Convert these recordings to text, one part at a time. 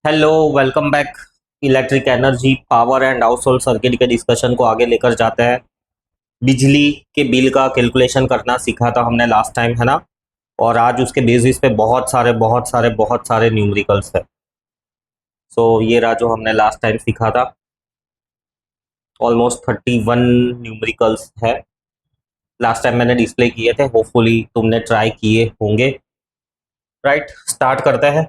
Hello, welcome back. Electric energy, power and house hold circuit के discussion को आगे लेकर जाते हैं। बिजली के बिल का कैलकुलेशन करना सीखा था हमने लास्ट टाइम, है ना। और आज उसके बेसिस पे बहुत सारे न्यूमेरिकल्स है। सो ये रहा जो हमने लास्ट टाइम सीखा था। ऑलमोस्ट 31 न्यूमेरिकल्स है। लास्ट टाइम मैंने डिस्प्ले किए थे, होपफुली तुमने ट्राई किए होंगे। राइट, स्टार्ट करते हैं।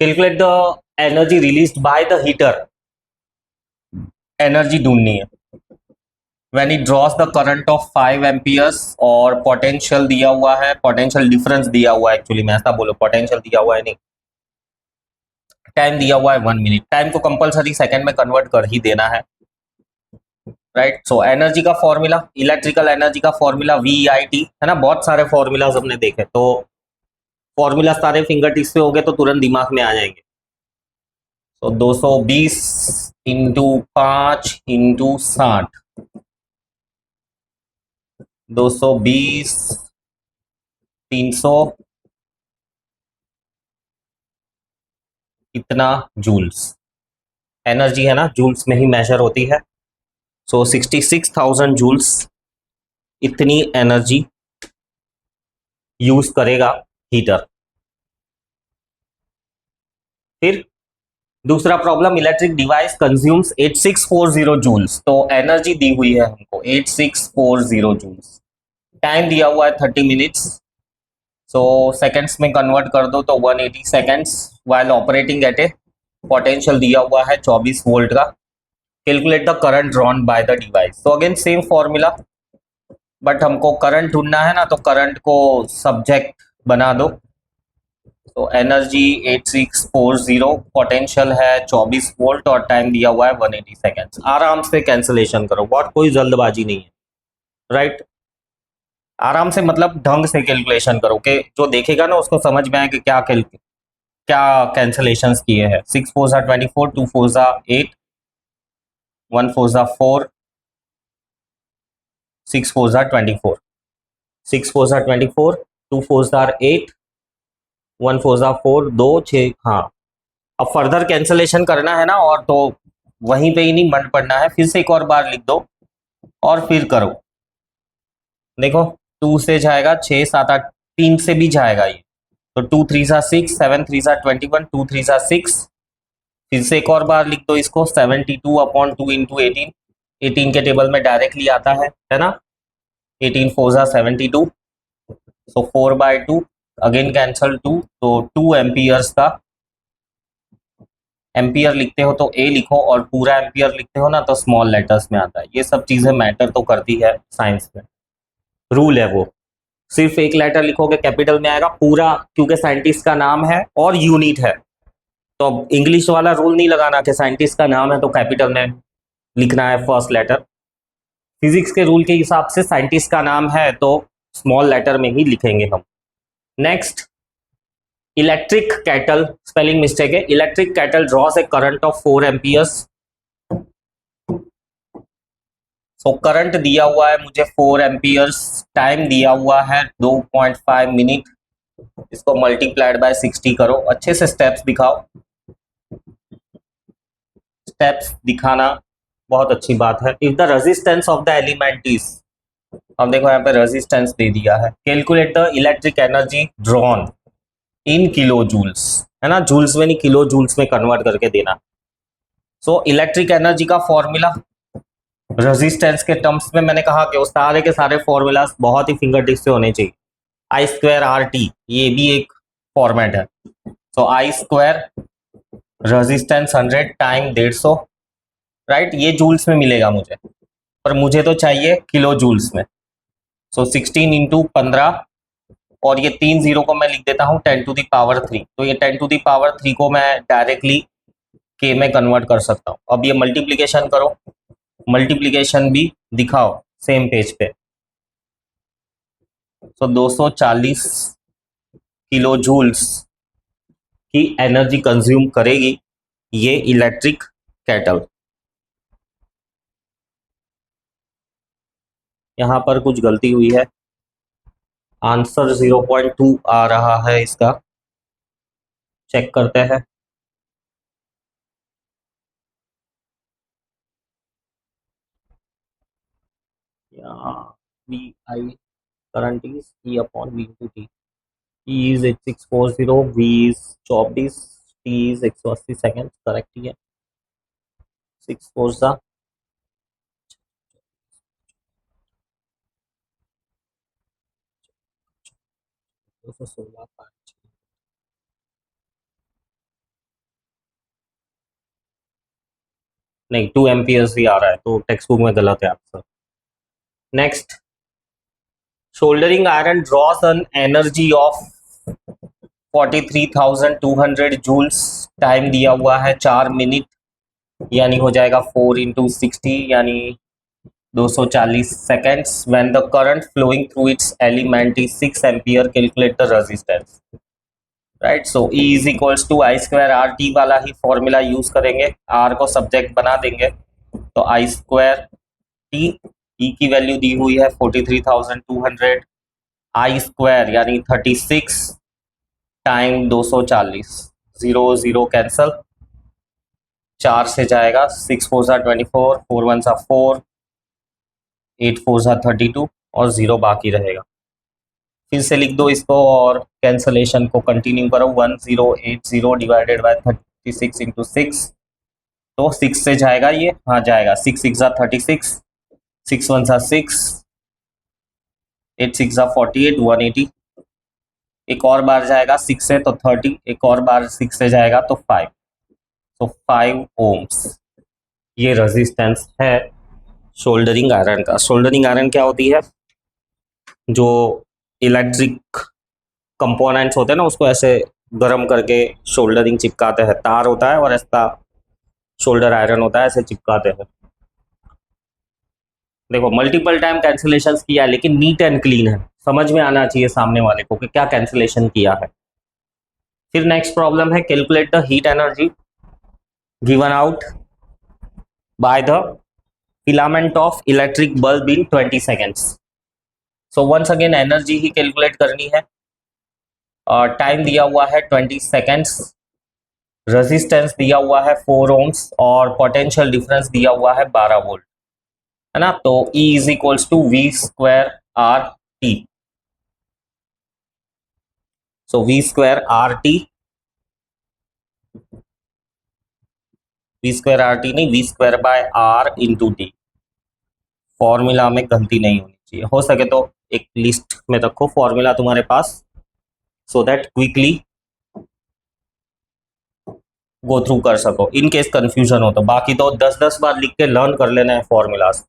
Calculate the energy released by the heater. Energy ढूंढनी है। when it draws the current of 5 amperes और पोटेंशियल दिया हुआ है, पोटेंशियल डिफरेंस दिया हुआ है, एक्चुअली मैं ऐसा बोलूं, पोटेंशियल दिया हुआ है नहीं, टाइम दिया हुआ है 1 मिनट। टाइम को कंपलसरी सेकंड में कन्वर्ट कर ही देना है। राइट, सो एनर्जी का फॉर्मूला, इलेक्ट्रिकल एनर्जी का फॉर्मूला VIT है ना। बहुत सारे फॉर्मूलाज हमने देखे, तो फॉर्मूला सारे फिंगर टिप्स पे हो गए तो तुरंत दिमाग में आ जाएंगे। तो 220 इंटू 5 इंटू 60, 220, 300, इतना जूल्स। एनर्जी है ना, जूल्स में ही मेजर होती है। सो 66,000 जूल्स इतनी एनर्जी यूज करेगा हीटर। फिर दूसरा problem, electric device consumes 8640 joules. तो एनर्जी दी हुई है हमको 8640 जूल्स। टाइम दिया हुआ है 30 मिनट्स। सो सेकंड्स में कन्वर्ट कर दो तो 180 सेकंड्स वाइल ऑपरेटिंग एट ए। पोटेंशियल दिया हुआ है 24 वोल्ट का। Calculate the current drawn by the device. तो अगेन सेम फॉर्मूला, बट हमको करंट ढूंढना है ना, तो करंट को सब्जेक्ट बना दो। तो एनर्जी 8640, पोटेंशियल है 24 वोल्ट और टाइम दिया हुआ है 180 सेकेंड्स। आराम से कैंसलेशन करो, बहुत कोई जल्दबाजी नहीं है। राइट, आराम से मतलब ढंग से कैलकुलेशन करो कि जो देखेगा ना उसको समझ में आए कि क्या कैंसलेशन किए हैं। 6 4 24, 2 4 8, 1 4 4, 6 4 24, 6 4 24, 2 4 8, 1 4 4, 2 6। हाँ, अब फर्दर कैंसलेशन करना है ना, और तो वहीं पे ही नहीं मंड पड़ना है, फिर से एक और बार लिख दो और फिर करो। देखो, 2 से जाएगा 6 7 8, 3 से भी जाएगा ये। तो 2 3 6, 7 3 21, 2 3 6। फिर से एक और बार लिख दो इसको, 72/2 इंटू 18। 18 के टेबल में डायरेक्टली आता है ना। 18 4 72, सो 4/2। अगेन कैंसल 2, तो 2 एम्पियर्स का। एम्पियर लिखते हो तो ए लिखो, और पूरा एम्पियर लिखते हो ना तो स्मॉल लेटर्स में आता है। ये सब चीजें मैटर तो करती है साइंस में, रूल है वो। सिर्फ एक लेटर लिखोगे कैपिटल में आएगा पूरा, क्योंकि साइंटिस्ट का नाम है और यूनिट है। तो अब इंग्लिश वाला रूल नहीं लगाना कि साइंटिस्ट का नाम है तो कैपिटल में लिखना है फर्स्ट लेटर। फिजिक्स के रूल के हिसाब से साइंटिस्ट का नाम है तो स्मॉल लेटर में ही लिखेंगे हम। Next, electric kettle, spelling mistake है। Electric kettle draws a current of 4 amperes. So current दिया हुआ है मुझे 4 एम्पियर्स, टाइम दिया हुआ है 2.5 मिनट। इसको मल्टीप्लाइड बाय 60 करो। अच्छे से स्टेप्स दिखाओ। स्टेप्स दिखाना बहुत अच्छी बात है। If the resistance of the element is, अब देखो यहाँ पे रेजिस्टेंस दे दिया है। Calculate the electric energy drawn in kilo joules, है ना, जूल्स में नहीं किलो जूल्स में कन्वर्ट करके देना। सो इलेक्ट्रिक एनर्जी का फॉर्मूला रेजिस्टेंस के टर्म्स में मैंने कहा कि वो सारे के सारे फॉर्मूलाज बहुत ही फिंगर टिप से होने चाहिए। I²RT, ये भी एक फॉर्मेट है। सो I², रेजिस्टेंस 100, टाइम 150। राइट, ये जूल्स में मिलेगा मुझे, पर मुझे तो चाहिए किलो जूल्स में। सो 16 इंटू 15, और ये 3 जीरो को मैं लिख देता हूँ 10⁻3। तो ये 10⁻3 को मैं डायरेक्टली के में कन्वर्ट कर सकता हूँ। अब ये मल्टीप्लीकेशन करो, मल्टीप्लीकेशन भी दिखाओ सेम पेज पे। तो 240 किलो जूल्स की एनर्जी कंज्यूम करेगी ये इलेक्ट्रिक कैटल। यहाँ पर कुछ गलती हुई है, आंसर 0.2 आ रहा है इसका। चेक करते हैं। V I current is E upon V to T. E is 8640, V is 24, T is 180 second, correct ही है। 6 4 सा 216 5। नहीं, 2 एम्पियर्स ही आ रहा है, तो टेक्स्ट बुक में गलत है answer. Next, soldering iron draws an energy of 43,200 joules. Time दिया हुआ है 4 मिनट, यानी हो जाएगा 4 × 60 यानी 240 seconds. When the current flowing through its element is 6 ampere, calculate the resistance. Right, so E is equals to I square R T वाला ही formula use करेंगे, आर को सब्जेक्ट बना देंगे, तो आई स्क्वायर टी, ई की वैल्यू दी हुई है 43,200, आई स्क्वायर यानी 36 टाइम 240, 0 0 कैंसल, 4 से जाएगा, 6 4 सा 24, 4 1 सा 4, 8 4 सा 32 और 0 बाकी रहेगा। फिर से लिख दो इसको और कैंसलेशन को कंटिन्यू करो। 1080 डिवाइडेड बाय 36 इंटू 6, तो 6 से जाएगा ये, हाँ जाएगा, 6 6 सा 36, 6 1 सा 6, 8 6 सा 48, 180। एक और बार जाएगा 6 से तो 30, एक और बार 6 से जाएगा तो 5, तो 5 ओम्स ये रेजिस्टेंस है सोल्डरिंग आयरन का। सोल्डरिंग आयरन क्या होती है? जो इलेक्ट्रिक कंपोनेंट्स होते हैं ना, उसको ऐसे गर्म करके सोल्डरिंग चिपकाते हैं। तार होता है और ऐसा शोल्डर आयरन होता है, ऐसे चिपकाते हैं। देखो, मल्टीपल टाइम कैंसिलेशन किया है लेकिन नीट एंड क्लीन है, समझ में आना चाहिए सामने वाले को कि क्या कैंसिलेशन किया है। फिर नेक्स्ट प्रॉब्लम है, calculate the heat energy given out by the filament of electric bulb in 20 seconds. So once again energy ही कैलकुलेट करनी है। टाइम दिया हुआ है 20 सेकेंड्स, रेजिस्टेंस दिया हुआ है 4 ओम्स और पोटेंशियल डिफरेंस दिया हुआ है 12 वोल्ट, है ना। तो E is equals to V square R T. So V square R T, V square R T नहीं, V square by R into T. Formula में गलती नहीं होनी चाहिए, हो सके तो एक लिस्ट में रखो फॉर्मूला तुम्हारे पास, so that quickly go through कर सको इन केस कंफ्यूजन हो तो। बाकी तो 10 10 बार लिख के लर्न कर लेना है फॉर्मूलाज।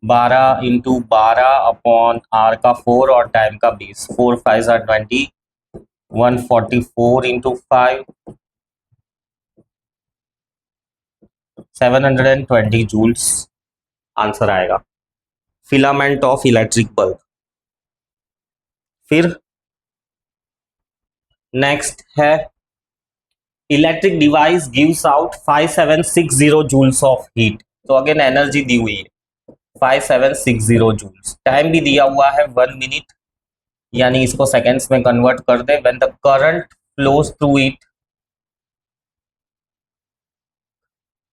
12 इंटू 12 अपॉन आर का 4 और टाइम का 20, 4 5 20, 144 इंटू 5, 720 जूल्स आंसर आएगा, फिलामेंट ऑफ इलेक्ट्रिक बल्ब। फिर नेक्स्ट है, electric device gives out 5760 joules of heat. तो अगेन एनर्जी दी हुई है 5760 जूल्स, टाइम भी दिया हुआ है 1 मिनट, यानी इसको सेकेंड्स में कन्वर्ट कर दे। When the current flows through it,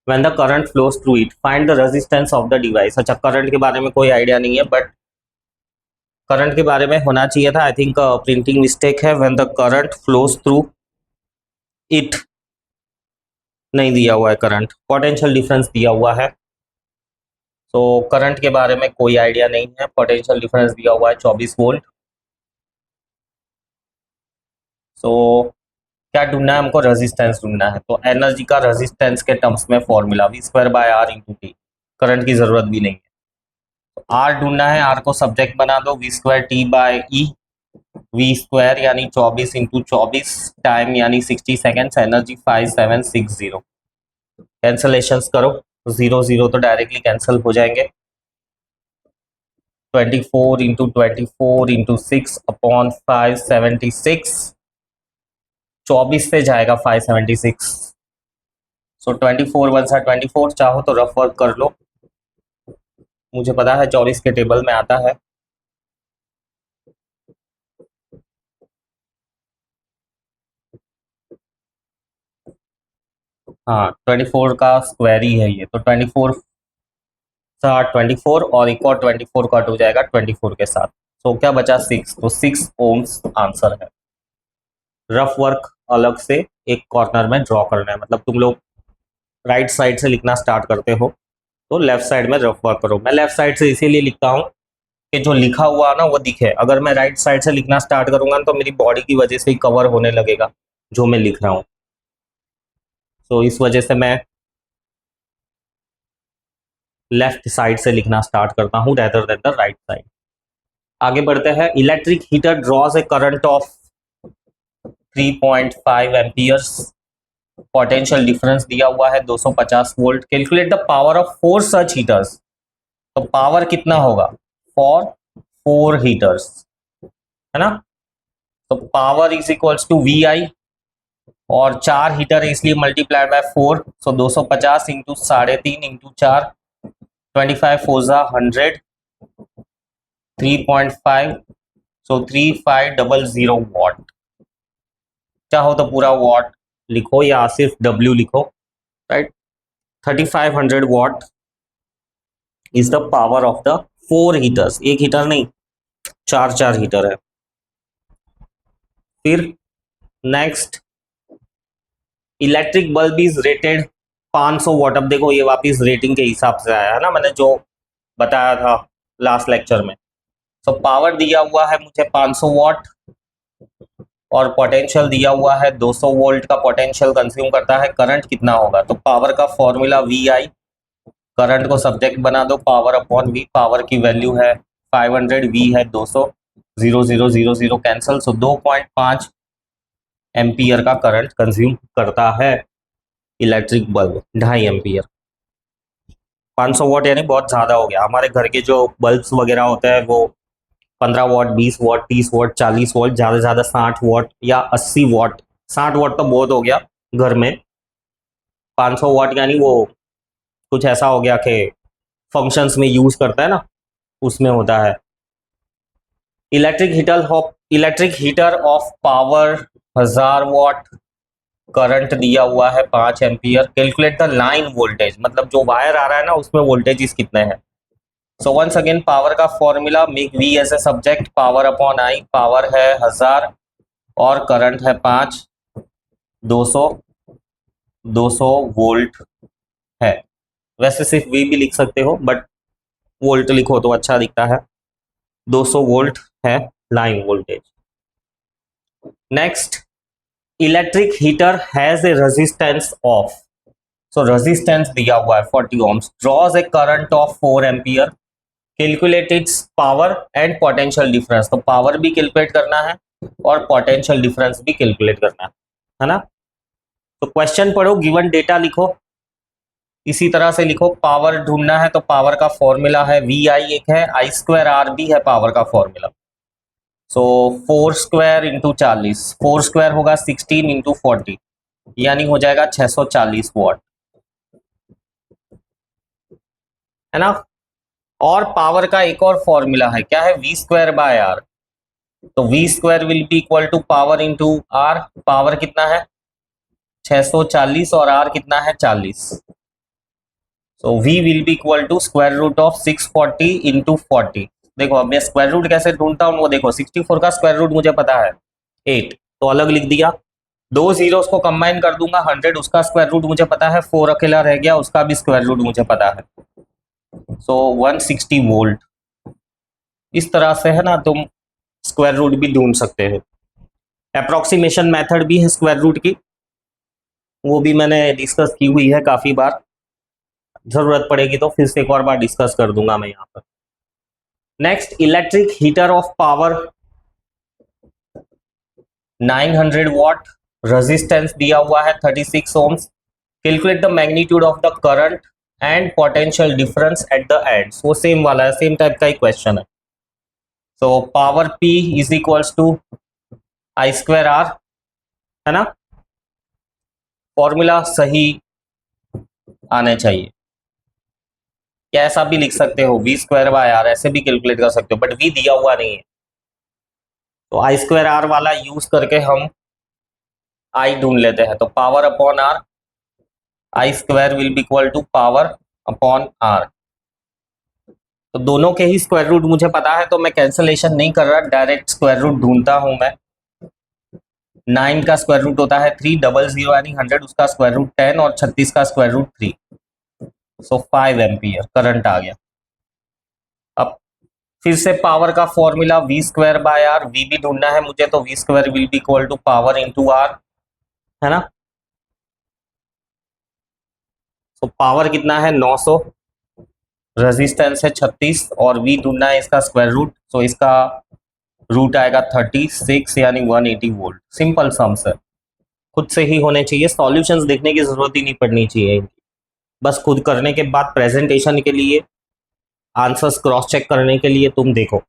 when the current flows through it find the resistance of the device. अच्छा, करंट के बारे में कोई आइडिया नहीं है, बट करंट के बारे में होना चाहिए था, आई थिंक प्रिंटिंग मिस्टेक है। When the current flows through it नहीं दिया हुआ है करंट, पोटेंशियल डिफरेंस दिया हुआ है। तो करंट के बारे में कोई आइडिया नहीं है, पोटेंशियल डिफरेंस दिया हुआ है 24 वोल्ट। सो क्या ढूंढना है हमको? रेजिस्टेंस ढूंढना है, तो एनर्जी का रेजिस्टेंस के टर्म्स में formula V square by R into T. Current की जरूरत भी नहीं है, तो आर ढूंढना है, आर को सब्जेक्ट बना दो, V square T by E, V square यानी 24 इंटू 24, टाइम यानी 60 सेकेंड्स, एनर्जी 5760। कैंसलेशन करो, 0 0 तो डायरेक्टली कैंसिल हो जाएंगे। 24 इंटू 24 इंटू 6 अपॉन 576, 24 से जाएगा 576, सो 24 1 सा 24, चाहो तो रफ वर्क कर लो, मुझे पता है 24 के टेबल में आता है। हाँ, 24 का स्क्वायर ही है ये, तो 24 24 और एक और 24 कट हो जाएगा 24 के साथ। तो क्या बचा 6, तो 6 ओम्स आंसर है। रफ वर्क अलग से एक कॉर्नर में ड्रॉ करना है, मतलब तुम लोग राइट साइड से लिखना स्टार्ट करते हो तो लेफ्ट साइड में रफ वर्क करो। मैं लेफ्ट साइड से इसीलिए लिखता हूँ कि जो लिखा हुआ ना वो दिखे। अगर मैं राइट साइड से लिखना स्टार्ट करूंगा तो मेरी बॉडी की वजह से ही कवर होने लगेगा जो मैं लिख रहा हूँ। तो इस वजह से मैं लेफ्ट साइड से लिखना स्टार्ट करता हूँ rather than the right side. आगे बढ़ते हैं। Electric heater draws a current of 3.5 amperes. Potential difference दिया हुआ है 250 volt. Calculate the power of 4 such heaters. तो पावर कितना होगा फॉर 4 हीटर्स, है ना। तो power is equals to V I, और 4 हीटर है इसलिए multiplied by 4, so 250 into 3.5 into 4, 25 four 100, 3.5, so 3500 what. चाहो तो पूरा वॉट लिखो या सिर्फ डब्ल्यू लिखो, right. 3500 what is the power of the 4 heaters. एक हीटर नहीं, 4 हीटर है। फिर next, electric bulb is rated 500 what. अब देखो ये वापिस रेटिंग के हिसाब से आया है ना, मैंने जो बताया था लास्ट लेक्चर में। तो पावर दिया हुआ है मुझे 500 वॉट और पोटेंशियल दिया हुआ है 200 वोल्ट का पोटेंशियल कंज्यूम करता है। करंट कितना होगा, तो पावर का फॉर्मूला वी आई, करंट को सब्जेक्ट बना दो, पावर अपॉन वी। पावर की वैल्यू है 500, वी है 200, 0 0 0 0 कैंसल। सो 2.5 एम्पियर का करंट कंज्यूम करता है इलेक्ट्रिक बल्ब, 2.5 एम्पियर। 500 वॉट यानी बहुत ज़्यादा हो गया। हमारे घर के जो बल्ब्स वगैरह होते हैं वो 15 वॉट, 20 वॉट, 30 वॉट, 40 वॉट, ज़्यादा से ज़्यादा 60 वॉट या 80 वॉट। 60 वॉट तो बहुत हो गया घर में। 500 वॉट यानी वो कुछ ऐसा हो गया कि फंक्शंस में यूज़ करता है ना, उसमें होता है। Electric heater of power 1000 what, current दिया हुआ है 5 ampere. Calculate the line voltage, मतलब जो वायर आ रहा है ना उसमें वोल्टेज कितने हैं। सो वंस अगेन पावर का formula, make V as a subject, power upon I. Power है 1000 और करंट है 5, 200 वोल्ट है। वैसे सिर्फ वी भी लिख सकते हो बट वोल्ट लिखो तो अच्छा दिखता है। 200 वोल्ट है line voltage. Next, electric heater has a resistance of, so resistance दिया हुआ है 40 ohms, draws a current of 4 ampere. Calculate its power and potential difference. तो पावर भी कैलकुलेट करना है और पोटेंशियल डिफरेंस भी कैलकुलेट करना है ना। तो क्वेश्चन पढ़ो, गिवन डेटा लिखो, इसी तरह से लिखो। पावर ढूंढना है तो पावर का फॉर्मूला है वी आई, एक है आई स्क्वायर आर भी है पावर का फॉर्मूला। सो 4 स्क्वायर इंटू 40, 4 स्क्वायर होगा 16 इंटू 40, यानी हो जाएगा 640 वॉट, है ना। और पावर का एक और फॉर्मूला है, क्या है, वी स्क्वायर बाय आर। तो V square will be equal to power into R. Power कितना है 640 और आर कितना है 40। So V will be equal to square root of 640 into 40। देखो अब मैं स्क्वायर रूट कैसे ढूंढता हूँ वो देखो। 64 का स्क्वायर रूट मुझे पता है 8, तो अलग लिख दिया। 2 जीरोस को कंबाइन कर दूंगा 100, उसका स्क्वायर रूट मुझे पता है। 4 अकेला रह गया, उसका भी स्क्वायर रूट मुझे पता है। सो 160 वोल्ट। इस तरह से है ना तुम स्क्वायर रूट भी ढूंढ सकते हो। अप्रोक्सीमेशन मेथड भी है स्क्वायर रूट की, वो भी मैंने डिस्कस की हुई है काफ़ी बार। जरूरत पड़ेगी तो फिर से एक और बार डिस्कस कर दूंगा मैं यहाँ पर। Next, electric heater of power 900 watt, resistance दिया हुआ है 36 ohms। Calculate the magnitude of the current and potential difference at the ends. वो सेम वाला है, सेम टाइप का ही क्वेश्चन है। तो power P is equals to I square R, है ना। फॉर्मूला सही आने चाहिए। कैसा भी लिख सकते हो, वी स्क्वायर बाय आर ऐसे भी कैलकुलेट कर सकते हो, बट वी दिया हुआ नहीं है तो आई स्क्वायर आर वाला यूज करके हम आई ढूंढ लेते हैं। तो power upon R, I square will be equal to power upon R. तो दोनों के ही स्क्वायर रूट मुझे पता है, तो मैं कैंसलेशन नहीं कर रहा, डायरेक्ट स्क्वायर रूट ढूंढता हूं मैं। 9 का स्क्वायर रूट होता है 3, 00 यानी 100, उसका स्क्वायर रूट 10 और 36 का square root 3, so 5 ampere current आ गया। अब फिर से पावर का formula V square by R, V भी ढूंढना है मुझे, तो V square will be equal to power into R, है ना। तो पावर कितना है 900, रेजिस्टेंस है 36 और वी ढूंढना है इसका स्क्वायर रूट, तो इसका रूट आएगा 36 यानी 180 वोल्ट। सिंपल सम्स है, खुद से ही होने चाहिए, सॉल्यूशंस देखने की जरूरत ही नहीं पड़नी चाहिए, बस खुद करने के बाद प्रेजेंटेशन के लिए, आंसर्स क्रॉस चेक करने के लिए तुम देखो।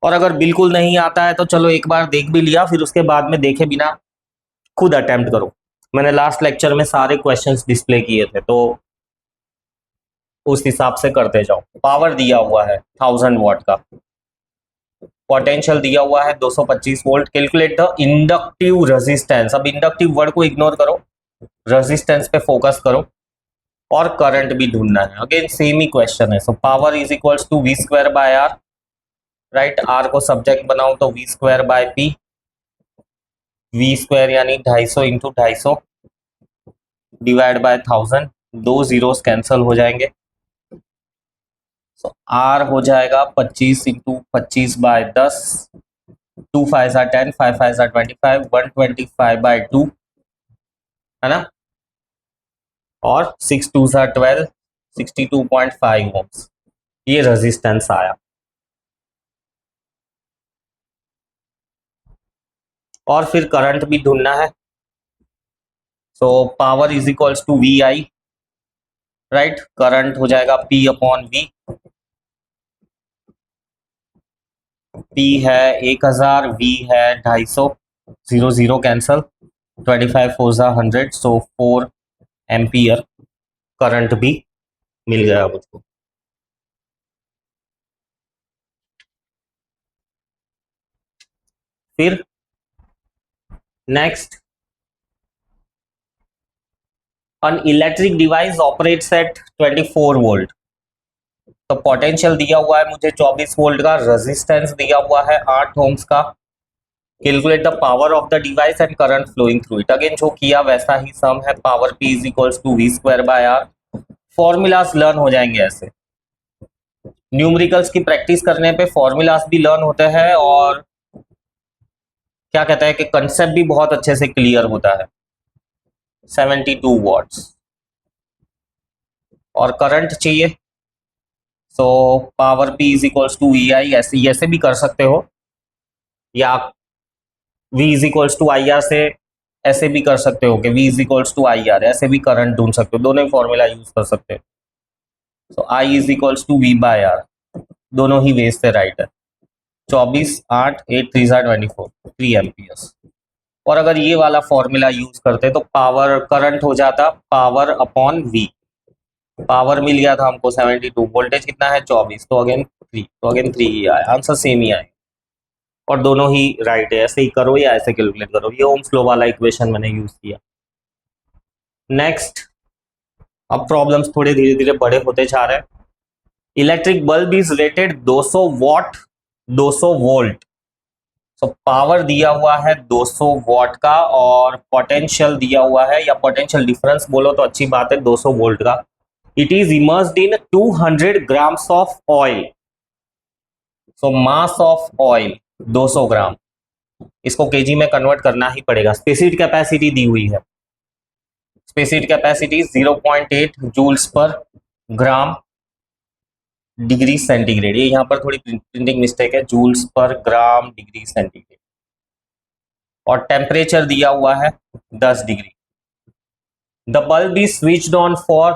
और अगर बिल्कुल नहीं आता है तो चलो एक बार देख भी लिया, फिर उसके बाद में देखे बिना खुद अटेम्प्ट करो। मैंने लास्ट लेक्चर में सारे क्वेश्चंस डिस्प्ले किए थे, तो उस हिसाब से करते जाओ। पावर दिया हुआ है 1000 वॉट का, पोटेंशियल दिया हुआ है 225 volt. Calculate the inductive resistance. अब इंडक्टिव वर्ड को इग्नोर करो, रेजिस्टेंस पे फोकस करो, और करंट भी ढूंढना है। अगेन सेम ही क्वेश्चन है। So power is equals to V square by R, right. R को सब्जेक्ट बनाओ तो V square by P, V square यानी 250 इंटू 250 डिवाइड बाय 1000, दो जीरोस कैंसल हो जाएंगे। सो आर हो जाएगा 25 इंटू 25 बाय 10, 2 5 10, 5 5 25, 125 बाय 2, है ना, और 6 2 12, 62.5 ओम्स, ये रेजिस्टेंस आया। और फिर करंट भी ढूंढना है। So power is equals to V I, right. Current हो जाएगा पी अपॉन वी, पी है 1000, वी है 250, 0 0 कैंसल, 25 4 100, सो 4 एम्पियर करंट भी मिल गया मुझको। फिर next, an electric device operates at 24 volt. तो पोटेंशियल दिया हुआ है मुझे 24 वोल्ट का, रेजिस्टेंस दिया हुआ है 8 ओम्स का। Calculate the power of the device and current flowing through it. Again जो किया वैसा ही सम है, power P is equals to V square by R. Formulas learn हो जाएंगे ऐसे, न्यूमेरिकल्स की प्रैक्टिस करने पे फॉर्मूलाज भी लर्न होते हैं, और क्या कहता है कि कंसेप्ट भी बहुत अच्छे से क्लियर होता है। 72 वॉट्स और करंट चाहिए, so power P is equals to E I, ऐसे भी कर सकते हो, या V is equals to I R से ऐसे भी कर सकते हो कि V is equals to I R, ऐसे भी करंट ढूंढ सकते हो, दोनों ही फॉर्मूला यूज कर सकते हो। So I is equals to V by R, दोनों ही वेज से राइट है। 24 8 8 3 24, 3 एम्पियर्स। और अगर ये वाला फॉर्मूला यूज करते तो पावर करंट हो जाता पावर अपॉन वी। पावर मिल गया था हमको 72, वोल्टेज कितना है 24, तो अगेन 3, तो अगेन 3 ही आया, आंसर सेम ही आए, और दोनों ही राइट है। ऐसे ही करो या ऐसे कैलकुलेट करो, ये ओम्स लॉ वाला इक्वेशन मैंने यूज किया। नेक्स्ट, अब प्रॉब्लम्स थोड़े धीरे धीरे बड़े होते जा रहे हैं। Electric bulb is rated 200 what, 200 volt. So power दिया हुआ है 200 वॉट का, और पोटेंशियल दिया हुआ है, या पोटेंशियल डिफरेंस बोलो तो अच्छी बात है, 200 वोल्ट का। It is immersed in 200 grams of oil. So mass of oil 200 ग्राम, इसको केजी में कन्वर्ट करना ही पड़ेगा। स्पेसिफिक कैपेसिटी दी हुई है, स्पेसिफिक कैपेसिटी 0.8 जूल्स पर ग्राम डिग्री सेंटीग्रेड। ये यहाँ पर थोड़ी प्रिंटिंग मिस्टेक है, जूल्स पर ग्राम डिग्री सेंटीग्रेड। और टेम्परेचर दिया हुआ है 10 degree. The bulb is switched on for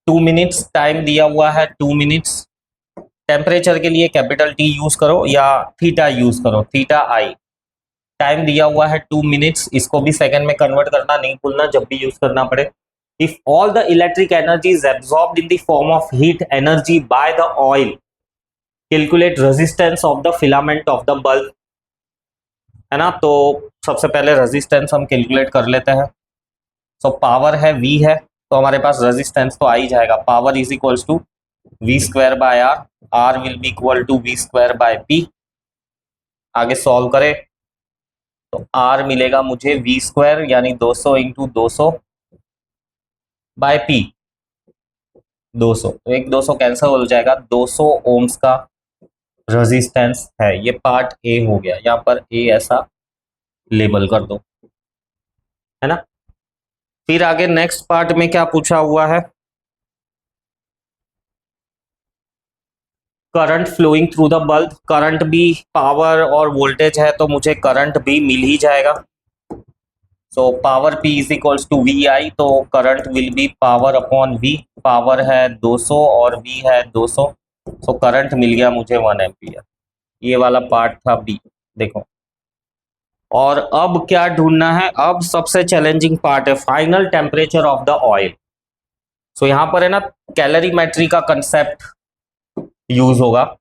2 minutes, time दिया हुआ है 2 मिनट्स। टेम्परेचर के लिए कैपिटल टी यूज करो या थीटा यूज करो, थीटा आई। टाइम दिया हुआ है 2 मिनट्स, इसको भी सेकंड में कन्वर्ट करना नहीं भूलना जब भी यूज करना पड़े। If all the electric energy is absorbed in the form of heat energy by the oil, calculate resistance of the filament of the bulb, है ना। तो सबसे पहले रेजिस्टेंस हम कैलकुलेट कर लेते हैं। सो पावर है V है, तो हमारे पास रेजिस्टेंस तो आ ही जाएगा। Power is equals to V square by R, R will be equal to V square by P. आगे सॉल्व करें तो आर मिलेगा मुझे वी स्क्वायर यानी 200 इंटू 200 बाय पी 200, तो एक 200 कैंसिल हो जाएगा। 200 ओम्स का रेजिस्टेंस है, ये पार्ट ए हो गया, यहाँ पर ए ऐसा लेबल कर दो, है ना। फिर आगे नेक्स्ट पार्ट में क्या पूछा हुआ है, current flowing through the bulb. Current भी पावर और वोल्टेज है तो मुझे करंट भी मिल ही जाएगा। So power P is equals to V I, तो current will be power upon V। Power है 200 और V है 200, सो करंट मिल गया मुझे 1 एम्पियर। ये वाला पार्ट था बी, देखो। और अब क्या ढूंढना है, अब सबसे चैलेंजिंग पार्ट है final temperature of the oil. So यहां पर है ना कैलोरीमेट्री का कंसेप्ट यूज होगा।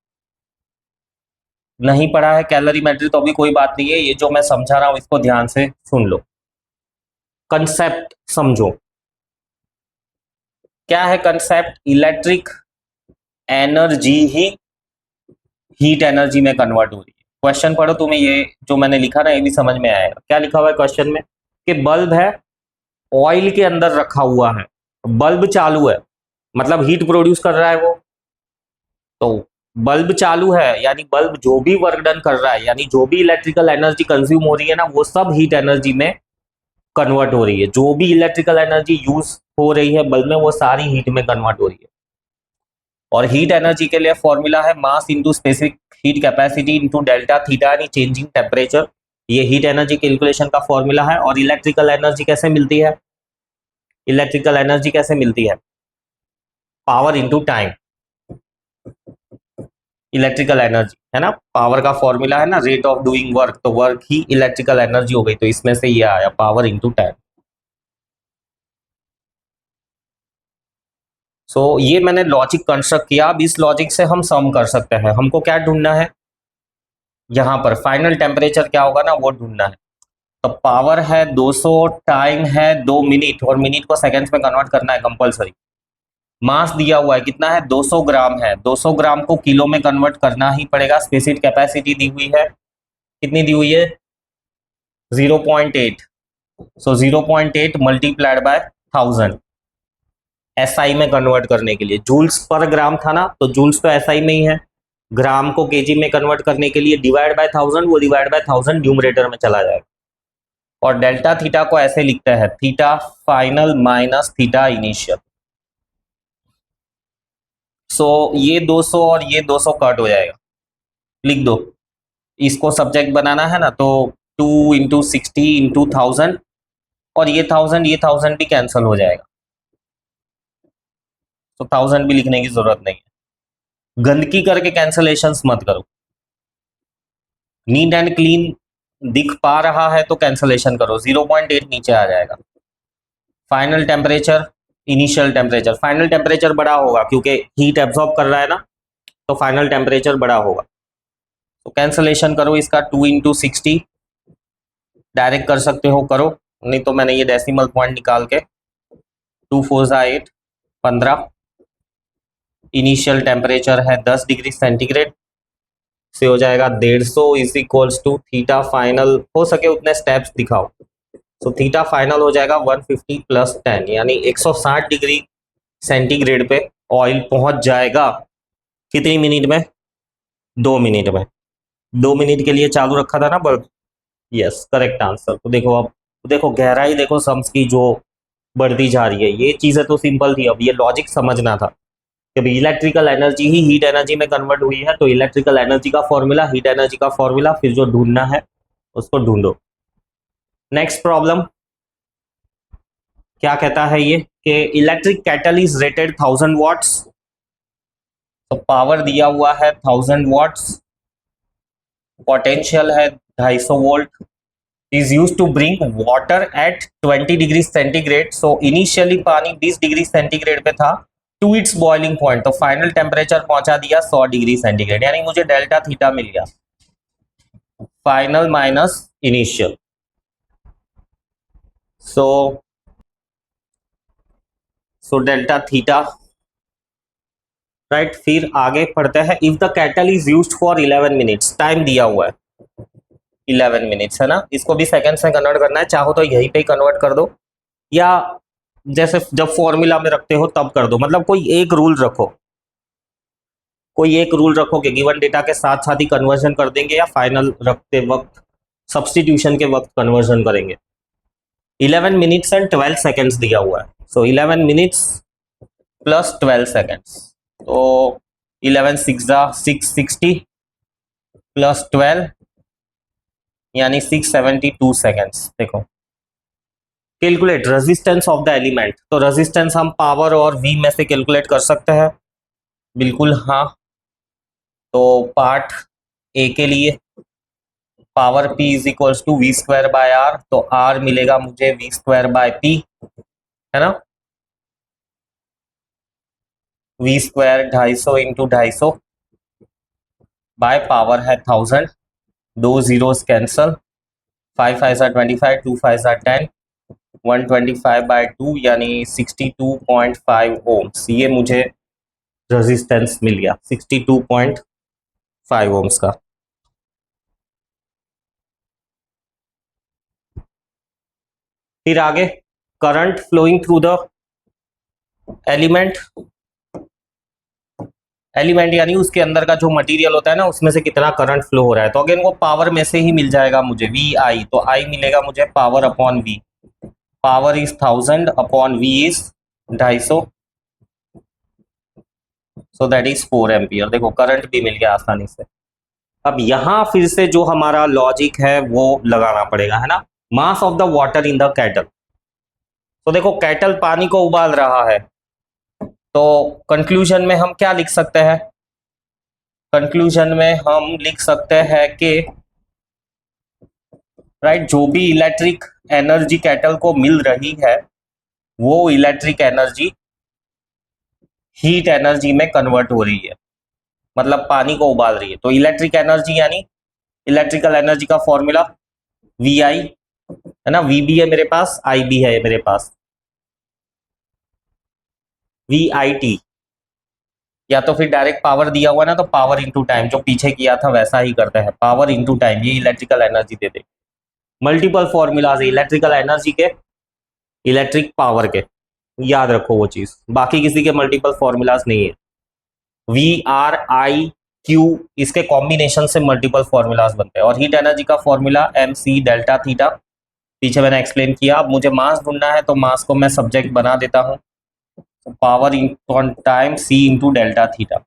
नहीं पढ़ा है कैलोरीमेट्री तो अभी कोई बात नहीं है, ये जो मैं समझा रहा हूं इसको ध्यान से सुन लो, कंसेप्ट समझो। क्या है कंसेप्ट, इलेक्ट्रिक एनर्जी ही हीट एनर्जी में कन्वर्ट हो रही है। क्वेश्चन पढ़ो, तुम्हें ये जो मैंने लिखा ना ये भी समझ में आएगा। क्या लिखा हुआ है क्वेश्चन में, कि बल्ब है, ऑयल के अंदर रखा हुआ है, बल्ब चालू है, मतलब हीट प्रोड्यूस कर रहा है वो। तो बल्ब चालू है यानी बल्ब जो भी वर्क डन कर रहा है, यानी जो भी इलेक्ट्रिकल एनर्जी कंज्यूम हो रही है ना, वो सब हीट एनर्जी में कन्वर्ट हो रही है। जो भी इलेक्ट्रिकल एनर्जी यूज हो रही है बल्ब में, वो सारी हीट में कन्वर्ट हो रही है। और हीट एनर्जी के लिए फॉर्मूला है mass into specific heat capacity into delta theta यानी चेंजिंग टेम्परेचर। ये हीट एनर्जी कैलकुलेशन का फॉर्मूला है। और इलेक्ट्रिकल एनर्जी कैसे मिलती है, इलेक्ट्रिकल एनर्जी कैसे मिलती है, power into time. Electrical energy है ना, पावर का फॉर्मूला है ना रेट ऑफ डूइंग वर्क, तो वर्क ही इलेक्ट्रिकल एनर्जी हो गई, तो इसमें से ये आया पावर इंटू टाइम। सो ये मैंने लॉजिक कंस्ट्रक्ट किया। अब इस लॉजिक से हम सम कर सकते हैं। हमको क्या ढूंढना है, यहां पर फाइनल टेम्परेचर क्या होगा ना वो ढूंढना है। तो पावर है 200, टाइम है 2 मिनट, और मिनट को सेकंड्स में कन्वर्ट करना है कंपलसरी। मास दिया हुआ है कितना है, 200 ग्राम है, 200 ग्राम को किलो में कन्वर्ट करना ही पड़ेगा। स्पेसिफिक कैपेसिटी दी हुई है, कितनी दी हुई है, 0.8। सो 0.8 मल्टीप्लाइड बाय 1000 एसआई में कन्वर्ट करने के लिए। जूल्स पर ग्राम था ना, तो जूल्स तो एसआई में ही है। ग्राम को केजी में कन्वर्ट करने के लिए डिवाइड बाय 1000, वो डिवाइड बाय 1000 न्यूमरेटर में चला जाएगा। और डेल्टा थीटा को ऐसे लिखते हैं, theta final minus theta initial. So ये 200 और ये 200 कट हो जाएगा, लिख दो। इसको सब्जेक्ट बनाना है ना, तो 2 इंटू 60 इंटू 1000, और ये 1000 भी कैंसिल हो जाएगा, तो 1000 भी लिखने की जरूरत नहीं है। गंदगी करके कैंसलेशंस मत करो, नीट एंड क्लीन दिख पा रहा है तो कैंसलेशन करो। 0.8 नीचे आ जाएगा। Final temperature, initial temperature, final temperature बड़ा होगा क्योंकि हीट एब्जॉर्ब कर रहा है ना, तो फाइनल टेम्परेचर बड़ा होगा। तो कैंसलेशन करो इसका, 2 इंटू 60 डायरेक्ट कर सकते हो करो, नहीं तो मैंने ये डेसिमल पॉइंट निकाल के 2 4 8 15। इनिशियल टेम्परेचर है 10 डिग्री सेंटीग्रेड, से हो जाएगा 150 is equals to theta final, हो सके उतने स्टेप्स दिखाओ। तो थीटा फाइनल हो जाएगा 150 प्लस 10 यानी 160 डिग्री सेंटीग्रेड पे ऑयल पहुंच जाएगा। कितनी मिनट में, 2 मिनट में। 2 मिनट के लिए चालू रखा था ना बल्ब, यस करेक्ट आंसर। तो देखो अब, देखो गहराई देखो सम्स की जो बढ़ती जा रही है। ये चीजें तो सिंपल थी, अब ये लॉजिक समझना था कि भाई इलेक्ट्रिकल एनर्जी ही हीट एनर्जी में कन्वर्ट हुई है, तो इलेक्ट्रिकल एनर्जी का फॉर्मूला, हीट एनर्जी का फॉर्मूला, फिर जो ढूंढना है उसको ढूंढो। नेक्स्ट प्रॉब्लम क्या कहता है ये, कि electric kettle is rated 1000 watts. तो पावर दिया हुआ है 1000 वॉट्स, पोटेंशियल है 250 volt, is used to bring water at 20 degree centigrade. So initially पानी 20 डिग्री सेंटीग्रेड पे था टू इट्स बॉइलिंग पॉइंट, तो फाइनल टेम्परेचर पहुंचा दिया 100 डिग्री सेंटीग्रेड, यानी मुझे डेल्टा थीटा मिल गया, final minus initial. So delta theta right. फिर आगे पढ़ते हैं, if the cattle is used for 11 minutes, time दिया हुआ है 11 मिनट्स, है ना। इसको भी सेकंड्स में कन्वर्ट करना है, चाहो तो यहीं पे कन्वर्ट कर दो, या जैसे जब फॉर्मूला में रखते हो तब कर दो। मतलब कोई एक रूल रखो, कोई एक रूल रखो कि गिवन डेटा के साथ साथ ही कन्वर्जन कर देंगे, या फाइनल रखते वक्त सब्सटीट्यूशन के वक्त कन्वर्जन करेंगे। 11 मिनट्स एंड 12 सेकेंड्स दिया हुआ है, सो 11 मिनट्स प्लस 12 सेकेंड्स, तो 11 660 प्लस 12 यानी 672 सेकेंड्स। देखो, calculate resistance of the element, तो रेजिस्टेंस हम पावर और वी में से कैलकुलेट कर सकते हैं, बिल्कुल हाँ। तो पार्ट ए के लिए power P is equals to V square by R, तो आर मिलेगा मुझे वी स्क्वायर बाय पी, है ना। V square 250 into 250 by power है 1000, दो जीरोस कैंसल, 5 5 25, 2 5 10, 125 बाय 2 यानी 62.5 ओम्स। ये मुझे रेजिस्टेंस मिल गया 62.5 ओम्स का। फिर आगे, current flowing through the element, element यानी उसके अंदर का जो मटेरियल होता है ना, उसमें से कितना करंट फ्लो हो रहा है। तो अगेन वो पावर में से ही मिल जाएगा मुझे, वी आई, तो आई मिलेगा मुझे power upon V, power is 1000 upon V is 250, so that is 4 ampere. देखो करंट भी मिल गया आसानी से। अब यहां फिर से जो हमारा लॉजिक है वो लगाना पड़ेगा, है ना। Mass of the water in the cattle, तो देखो कैटल पानी को उबाल रहा है, तो कंक्लूजन में हम क्या लिख सकते हैं, कंक्लूजन में हम लिख सकते हैं कि राइट, जो भी इलेक्ट्रिक एनर्जी कैटल को मिल रही है वो इलेक्ट्रिक एनर्जी हीट एनर्जी में कन्वर्ट हो रही है, मतलब पानी को उबाल रही है। तो इलेक्ट्रिक एनर्जी यानी इलेक्ट्रिकल एनर्जी का फॉर्मूला वी आई, है ना, वी भी है मेरे पास, आई भी है मेरे पास, वी आई टी, या तो फिर डायरेक्ट पावर दिया हुआ ना, तो पावर इंटू टाइम, जो पीछे किया था वैसा ही करते हैं, पावर इंटू टाइम, ये इलेक्ट्रिकल एनर्जी दे दे। मल्टीपल फॉर्मूलाज इलेक्ट्रिकल एनर्जी के, इलेक्ट्रिक पावर के, याद रखो वो चीज, बाकी किसी के मल्टीपल फॉर्मूलाज नहीं है। वी आर आई क्यू, इसके कॉम्बिनेशन से मल्टीपल फॉर्मूलाज बनते हैं। और हीट एनर्जी का formula M C delta theta, पीछे मैंने एक्सप्लेन किया। अब मुझे मास ढूंढना है, तो मास को मैं सब्जेक्ट बना देता हूँ, power in time C into delta theta.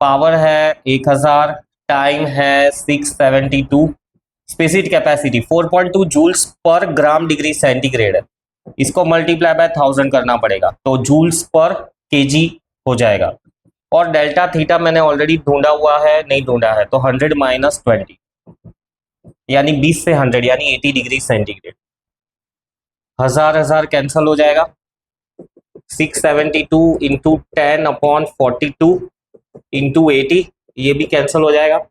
Power है 1000, टाइम है 672, स्पेसिफिक कैपेसिटी 4.2 जूल्स पर ग्राम डिग्री सेंटीग्रेड है, इसको मल्टीप्लाई बाय 1000 करना पड़ेगा, तो जूल्स पर केजी हो जाएगा। और डेल्टा थीटा मैंने ऑलरेडी ढूंढा हुआ है, नहीं ढूंढा है, तो 100 माइनस 20 यानी 20 से 100 यानी 80 डिग्री सेंटीग्रेड। हजार हजार कैंसल हो जाएगा, 672 इंटू 10 अपॉन 42 इंटू 80, ये भी कैंसिल हो जाएगा।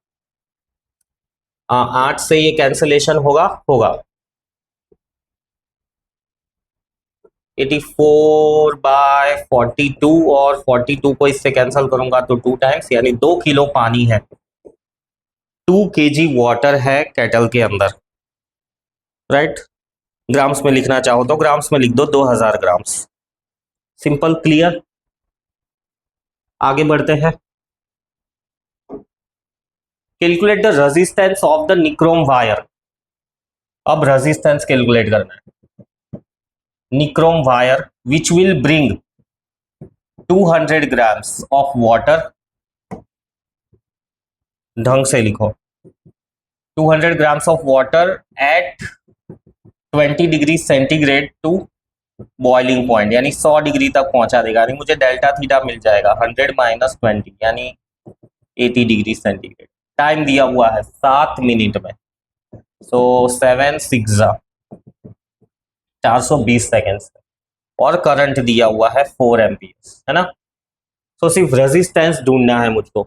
8 से ये कैंसलेशन होगा, 84 बाय 42, और 42 को इससे कैंसिल करूंगा तो 2 टाइम्स, यानी 2 किलो पानी है, 2 केजी वाटर है केटल के अंदर, राइट। ग्राम्स में लिखना चाहो तो ग्राम्स में लिख दो, 2000 ग्राम्स। Simple, clear. आगे बढ़ते हैं, calculate the resistance of the nichrome wire. अब रेजिस्टेंस कैलकुलेट करना है, nichrome wire which will bring 200 grams of water, ढंग से लिखो, 200 grams of water at 20 degree centigrade to boiling point, यानी 100 डिग्री तक पहुंचा देगा, यानी मुझे डेल्टा थीटा मिल जाएगा 100 माइनस 20 यानी 80 डिग्री सेंटीग्रेड। टाइम दिया हुआ है 7 मिनट में, सो 7 6 420 सेकेंड्स, और करंट दिया हुआ है 4 एम्पियर, है ना। तो सिर्फ रेजिस्टेंस ढूंढना है मुझको,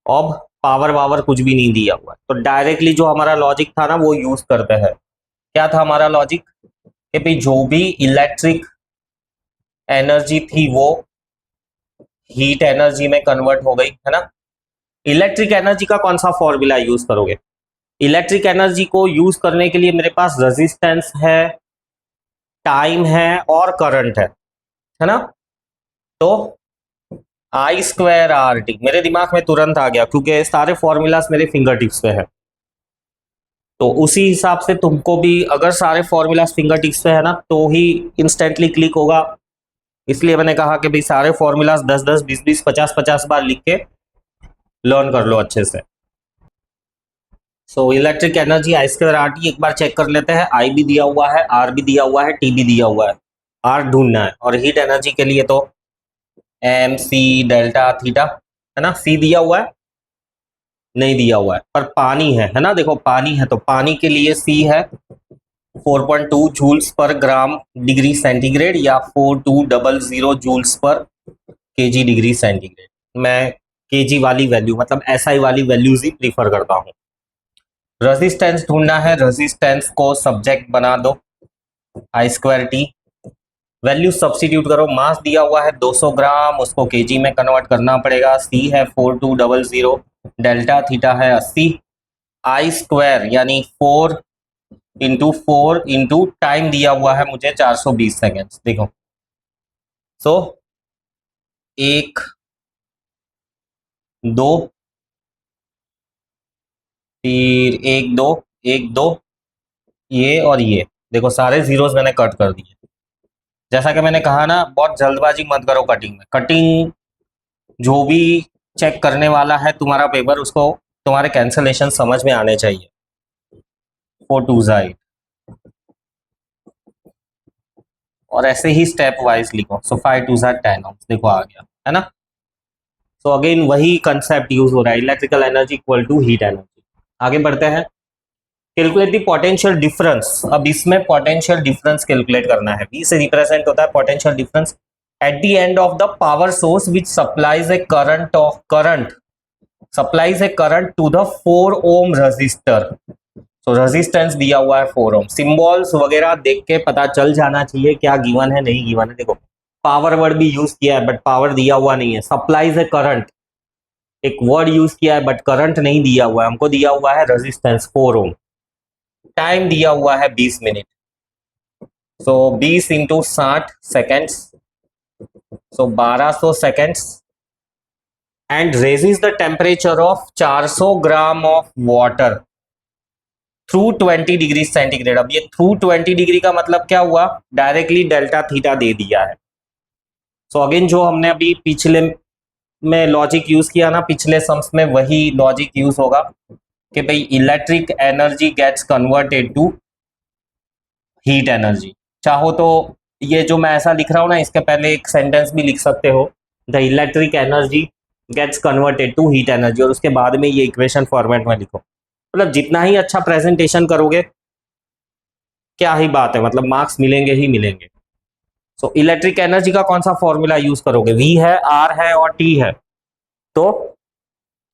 अब पावर वावर कुछ भी नहीं दिया हुआ है, तो डायरेक्टली जो हमारा लॉजिक था ना वो यूज करते हैं। क्या था हमारा लॉजिक, कि भाई जो भी इलेक्ट्रिक एनर्जी थी वो हीट एनर्जी में कन्वर्ट हो गई, है ना। इलेक्ट्रिक एनर्जी का कौन सा फॉर्मूला यूज करोगे? इलेक्ट्रिक एनर्जी को यूज करने के लिए मेरे पास रेजिस्टेंस है, टाइम है और करंट है ना। तो आई स्क्वायर आर टी मेरे दिमाग में तुरंत आ गया, क्योंकि सारे फॉर्मूलाज मेरे फिंगर टिप्स पे है। तो उसी हिसाब से तुमको भी अगर सारे फॉर्मूलाज फिंगर टिप्स पे है ना, तो ही इंस्टेंटली क्लिक होगा। इसलिए मैंने कहा कि भाई सारे फॉर्मूलाज 10-10, 20-20, 50-50 बार लिख के लर्न कर लो अच्छे से। सो इलेक्ट्रिक एनर्जी आई स्क्वायर आर टी एक बार चेक कर लेते हैं। आई भी दिया हुआ है, आर भी दिया हुआ है, टी भी दिया हुआ है। आर ढूंढना है, और हीट एनर्जी के लिए तो एम सी डेल्टा थीटा, है ना। सी दिया हुआ है? नहीं दिया हुआ है, पर पानी है ना। देखो पानी है, तो पानी के लिए सी है 4.2 जूल्स पर ग्राम डिग्री सेंटीग्रेड या 4200 जूल्स पर केजी डिग्री सेंटीग्रेड। मैं केजी वाली वैल्यू मतलब एसआई वाली वैल्यूज ही प्रीफर करता हूँ। रेजिस्टेंस ढूंढना है, रेजिस्टेंस को सब्जेक्ट बना दो, आई स्क्वायर टी। वैल्यू सब्स्टिट्यूट करो। मास दिया हुआ है 200 ग्राम, उसको केजी में कन्वर्ट करना पड़ेगा। सी है 4200, डेल्टा थीटा है 80, आई स्क्वायर यानी 4 × 4 × टाइम दिया हुआ है मुझे 420 सेकेंड्स। देखो, सो 1 2 फिर 1 2 1 2, ये और ये देखो सारे जीरोस मैंने कट कर दिए। जैसा कि मैंने कहा ना, बहुत जल्दबाजी मत करो कटिंग में। कटिंग जो भी चेक करने वाला है तुम्हारा पेपर, उसको तुम्हारे कैंसलेशन समझ में आने चाहिए। 4 2 8, और ऐसे ही स्टेप वाइज लिखो। सो 5 2 10, देखो आ गया, है ना। सो अगेन वही कंसेप्ट यूज हो रहा है, electrical energy equal to heat energy. आगे बढ़ते हैं। Calculate the potential difference. अब इसमें पोटेंशियल डिफरेंस कैलकुलेट करना है। V से रिप्रेजेंट होता है potential difference at the end of the power source which supplies a current supplies a current to the 4 ohm resistor. So resistance दिया हुआ है 4 ओम। सिंबल्स वगैरह देख के पता चल जाना चाहिए क्या गिवन है, नहीं गिवन है। देखो पावर वर्ड भी यूज किया है, बट पावर दिया हुआ नहीं है। सप्लाइज ए करंट एक वर्ड यूज किया है, बट करंट नहीं दिया हुआ है। हमको दिया हुआ है रेजिस्टेंस 4 ओम। टाइम दिया हुआ है 20 minute. So 20 × 60 seconds, so 1200 seconds. And raises the temperature of 400 gram of water through 20 degree centigrade. अब ये थ्रू 20 डिग्री का मतलब क्या हुआ? डायरेक्टली डेल्टा थीटा दे दिया है। सो अगेन जो हमने अभी पिछले में लॉजिक यूज किया ना, पिछले सम्स में वही लॉजिक यूज होगा कि भाई electric energy gets converted to heat energy. चाहो तो ये जो मैं ऐसा लिख रहा हूं ना, इसके पहले एक सेंटेंस भी लिख सकते हो, the electric energy gets converted to heat energy, और उसके बाद में ये इक्वेशन फॉर्मेट में लिखो। मतलब जितना ही अच्छा प्रेजेंटेशन करोगे, क्या ही बात है, मतलब मार्क्स मिलेंगे ही मिलेंगे। सो इलेक्ट्रिक एनर्जी का कौन सा फॉर्मूला यूज करोगे? V है, R है और T है, तो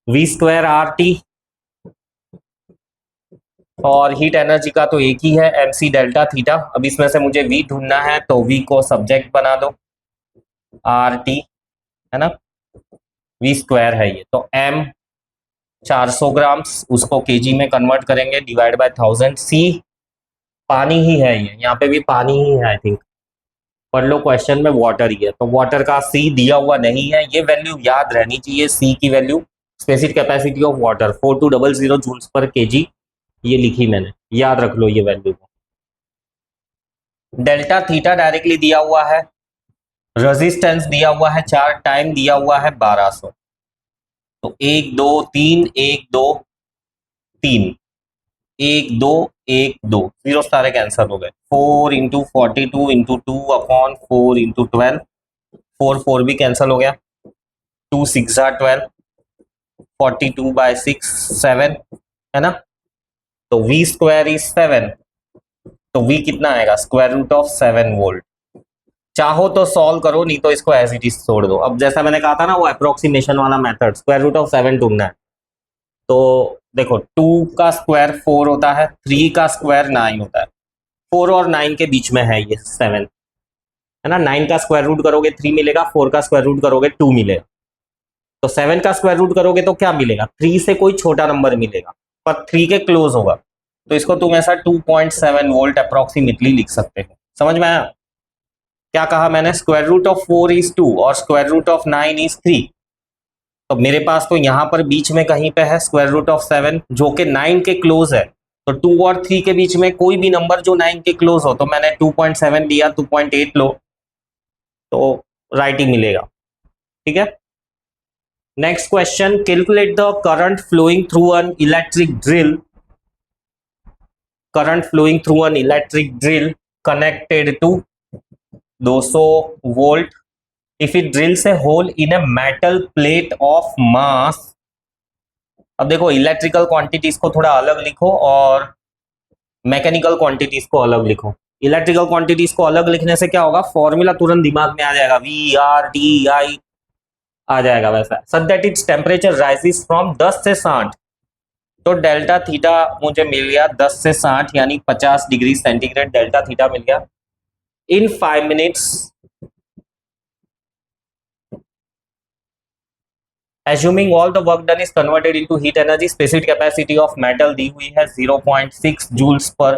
V²RT। और हीट एनर्जी का तो एक ही है, mc डेल्टा थीटा। अब इसमें से मुझे V ढूंढना है, तो V को सब्जेक्ट बना दो, RT, है ना। V² है ये, तो M 400 ग्राम, उसको केजी में कन्वर्ट करेंगे, डिवाइड बाय 1000। C पानी ही है, ये यहाँ पे भी पानी ही है आई थिंक। पढ़ लो क्वेश्चन में वाटर ही है, तो वाटर का C दिया हुआ नहीं है। ये वैल्यू याद रहनी चाहिए, C की value, specific capacity of water 4200 joules पर केजी, ये लिखी मैंने, याद रख लो ये वैल्यू को। डेल्टा थीटा डायरेक्टली दिया हुआ है, रेजिस्टेंस दिया हुआ है 4, टाइम दिया हुआ है 1200। तो 1 2 3 1 2 3, 1 2 1 2, जीरो सारे कैंसिल हो गए। 4 × 42 × 2 अपॉन 4 × 12, 4 4 भी कैंसिल हो गया। 2 6 12, 42/6 7, है ना। तो V² इज 7, तो V कितना आएगा? √7 वोल्ट। चाहो तो सॉल्व करो, नहीं तो इसको एज इट इज छोड़ दो। अब जैसा मैंने कहा था ना, वो अप्रोक्सीमेशन वाला मेथड, √7 ढूंढना है। तो देखो 2 का स्क्वायर 4 होता है, 3 का स्क्वायर 9 होता है, 4 और 9 के बीच में है ये 7, है है ना। 9 का स्क्वायर रूट करोगे 3 मिलेगा, 4 का स्क्वायर रूट करोगे 2 मिलेगा। तो 7 का स्क्वायर रूट करोगे तो क्या मिलेगा, 3 से कोई छोटा नंबर मिलेगा पर 3 के क्लोज होगा। तो इसको तुम ऐसा 2.7 वोल्ट अप्रोक्सीमेटली लिख सकते हो। समझ में आया क्या कहा मैंने? स्क्वायर रूट ऑफ 4 इज 2 और स्क्वायर रूट ऑफ 9 इज 3। तो मेरे पास तो यहां पर बीच में कहीं पे है स्क्वायर रूट ऑफ 7 जो कि 9 के क्लोज है। तो 2 और 3 के बीच में कोई भी नंबर जो 9 के क्लोज हो, तो मैंने 2.7 लिया, 2.8 लो तो राइट ही मिलेगा। ठीक है। Next question, calculate the current flowing through an electric drill. Current flowing through an electric drill connected to 200 volt if it drills a hole in a metal plate of mass. अब देखो electrical quantities को थोड़ा अलग लिखो और mechanical quantities को अलग लिखो। इलेक्ट्रिकल क्वांटिटीज को अलग लिखने से क्या होगा, फॉर्मूला तुरंत दिमाग में आ जाएगा, वी आर टी आई आ जाएगा वैसा। Such that its temperature rises from 10 से 60। तो डेल्टा थीटा मुझे मिल गया 10 से 60 यानी 50 डिग्री सेंटीग्रेड डेल्टा थीटा मिल गया इन 5 minutes. Assuming all the work done is converted into heat energy, specific capacity of metal दी हुई है 0.6 जूल्स पर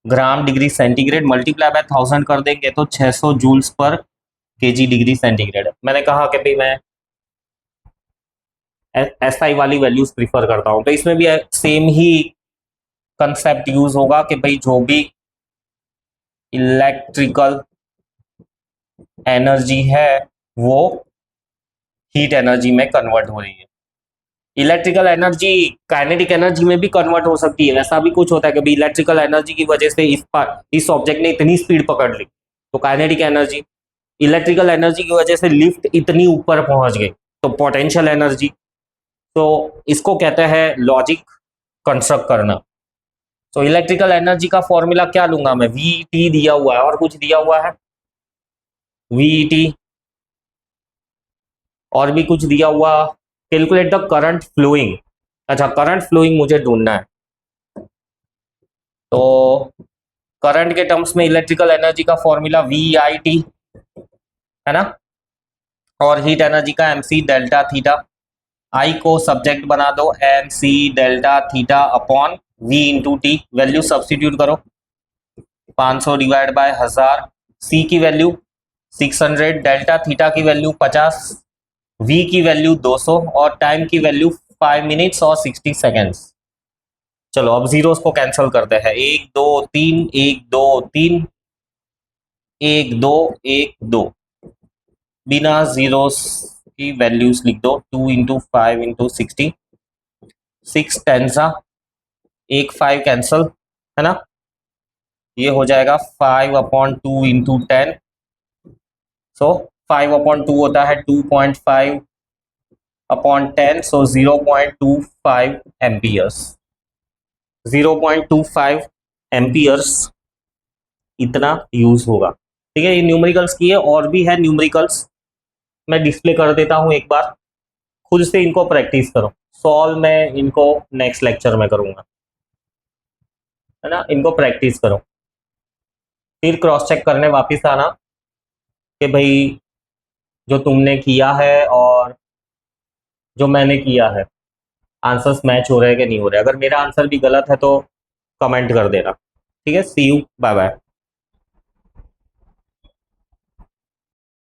gram degree centigrade, multiply by 1000 कर देंगे तो 600 जूल्स पर केजी डिग्री सेंटीग्रेड। मैंने कहा कि भाई मैं एसआई वाली वैल्यूज प्रीफर करता हूं, तो इसमें भी सेम ही कंसेप्ट यूज होगा कि भाई जो भी इलेक्ट्रिकल एनर्जी है वो हीट एनर्जी में कन्वर्ट हो रही है। इलेक्ट्रिकल एनर्जी काइनेटिक एनर्जी में भी कन्वर्ट हो सकती है। वैसा भी कुछ होता है कि इलेक्ट्रिकल एनर्जी की वजह से इस ऑब्जेक्ट ने इतनी स्पीड पकड़ ली तो काइनेटिक एनर्जी, इलेक्ट्रिकल एनर्जी की वजह से लिफ्ट इतनी ऊपर पहुंच गई तो पोटेंशियल एनर्जी। तो इसको कहते हैं लॉजिक कंस्ट्रक्ट करना। तो इलेक्ट्रिकल एनर्जी का फॉर्मूला क्या लूंगा मैं, वी टी दिया हुआ है और कुछ दिया हुआ है वी टी और भी कुछ दिया हुआ। Calculate the current flowing. अच्छा करंट फ्लोइंग मुझे ढूंढना है। तो करंट के टर्म्स में इलेक्ट्रिकल एनर्जी का फॉर्मूला वी आई टी है ना, और हीट एनर्जी का M C delta theta. I को सब्जेक्ट बना दो, M C delta theta upon V into T. Value substitute करो, 500 डिवाइड बाय 1000। सी की वैल्यू 600, डेल्टा थीटा की वैल्यू 50, वी की वैल्यू 200 और टाइम की वैल्यू 5 मिनट्स और 60 सेकेंड्स। चलो अब जीरोस को कैंसिल करते हैं, 1 2 3 1 2 3 1 2 1 2। बिना जीरोस की वैल्यूज लिख दो, 2 इंटू 5 इंटू 60, 6 टेंसा 1 5 कैंसल है ना। ये हो जाएगा 5 अपॉन 2 इंटू 10। सो 5 अपॉन 2 होता है 2.5 अपॉन 10, सो 0.25 एम्पियर्स। 0.25 एम्पियर्स इतना यूज होगा। ठीक है, ये न्यूमेरिकल्स की है, और भी है न्यूमेरिकल्स, मैं डिस्प्ले कर देता हूं एक बार, खुद से इनको प्रैक्टिस करो। सॉल्व मैं इनको नेक्स्ट लेक्चर में करूंगा, है ना। इनको प्रैक्टिस करो, फिर क्रॉस चेक करने वापस आना कि भाई जो तुमने किया है और जो मैंने किया है आंसर्स मैच हो रहे हैं कि नहीं हो रहे। अगर मेरा आंसर भी गलत है तो कमेंट कर देना। ठीक है, सी यू, बाय बाय।